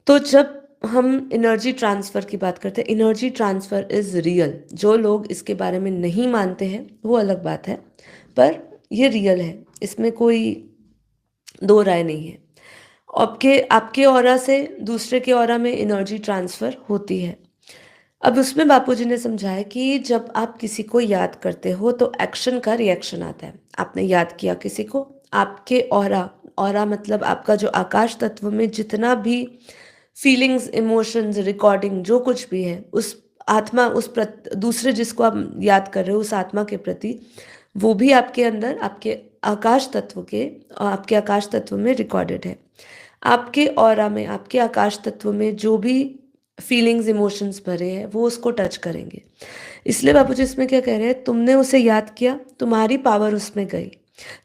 तो जब हम एनर्जी ट्रांसफ़र की बात करते हैं, एनर्जी ट्रांसफ़र इज़ रियल। जो लोग इसके बारे में नहीं मानते हैं, वो अलग बात है, पर ये रियल है, इसमें कोई दो राय नहीं है। आपके आपके ऑरा से दूसरे के ऑरा में एनर्जी ट्रांसफ़र होती है। अब उसमें बापूजी ने समझाया कि जब आप किसी को याद करते हो तो एक्शन का रिएक्शन आता है। आपने याद किया किसी को, आपके ऑरा, ऑरा मतलब आपका जो आकाश तत्व में जितना भी फीलिंग्स, इमोशंस, रिकॉर्डिंग जो कुछ भी है, उस आत्मा उस दूसरे जिसको आप याद कर रहे हो उस आत्मा के प्रति, वो भी आपके अंदर आपके आकाश तत्व में रिकॉर्डेड है। आपके ऑरा में, आपके आकाश तत्व में जो भी फीलिंग्स, इमोशंस भरे हैं, वो उसको टच करेंगे। इसलिए बापूजी इसमें क्या कह रहे हैं, तुमने उसे याद किया, तुम्हारी पावर उसमें गई।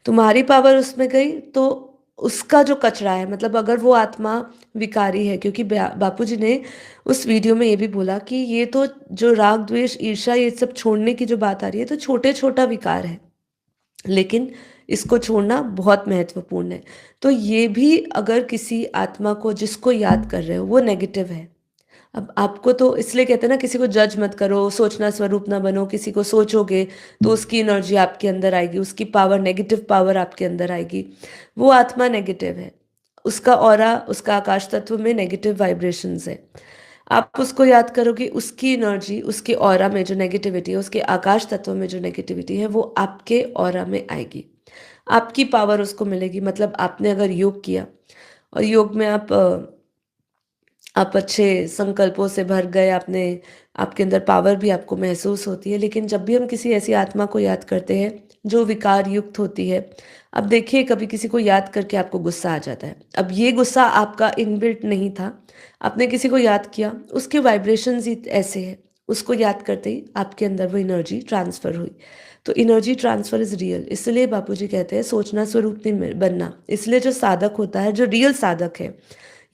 तुम्हारी पावर उसमें गई तो उसका जो कचरा है, मतलब अगर वो आत्मा विकारी है, क्योंकि बापूजी ने उस वीडियो में ये भी बोला कि ये तो जो राग, द्वेष, ईर्ष्या ये सब छोड़ने की जो बात आ रही है, तो छोटे-छोटा विकार है। लेकिन इसको छोड़ना बहुत महत्वपूर्ण है। तो ये भी अगर किसी आत्मा को जिसको याद कर रहे हो वो नेगेटिव है। अब आपको तो इसलिए कहते हैं ना, किसी को जज मत करो, सोचना स्वरूप ना बनो, किसी को सोचोगे तो उसकी एनर्जी आपके अंदर आएगी, उसकी पावर, नेगेटिव पावर आपके अंदर आएगी। वो आत्मा नेगेटिव है। उसका ऑरा, उसका आकाश तत्व में नेगेटिव वाइब्रेशंस है। आप उसको याद करोगे, उसकी एनर्जी, उसके ऑरा में जो नेगेटिविटी है, उसके आकाश तत्व में जो नेगेटिविटी है, वो आपके ऑरा में आएगी। आपकी पावर उसको मिलेगी। मतलब आपने अगर योग किया और योग में आप अच्छे संकल्पों से भर गए, आपके अंदर पावर भी आपको महसूस होती है। लेकिन जब भी हम किसी ऐसी आत्मा को याद करते हैं जो विकार युक्त होती है, अब देखिए कभी किसी को याद करके आपको गुस्सा आ जाता है। अब ये गुस्सा आपका इनबिल्ट नहीं था, आपने किसी को याद किया, उसके वाइब्रेशंस ही ऐसे हैं, उसको याद करते ही आपके अंदर वो एनर्जी ट्रांसफ़र हुई। तो एनर्जी ट्रांसफ़र इज़ रियल। इसलिए बापूजी कहते हैं सोचना स्वरूप नहीं बनना। इसलिए जो साधक होता है, जो रियल साधक है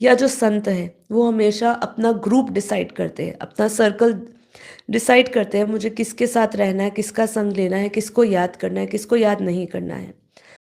या जो संत हैं, वो हमेशा अपना ग्रुप डिसाइड करते हैं, अपना सर्कल डिसाइड करते हैं, मुझे किसके साथ रहना है, किसका संग लेना है, किसको याद करना है, किसको याद नहीं करना है।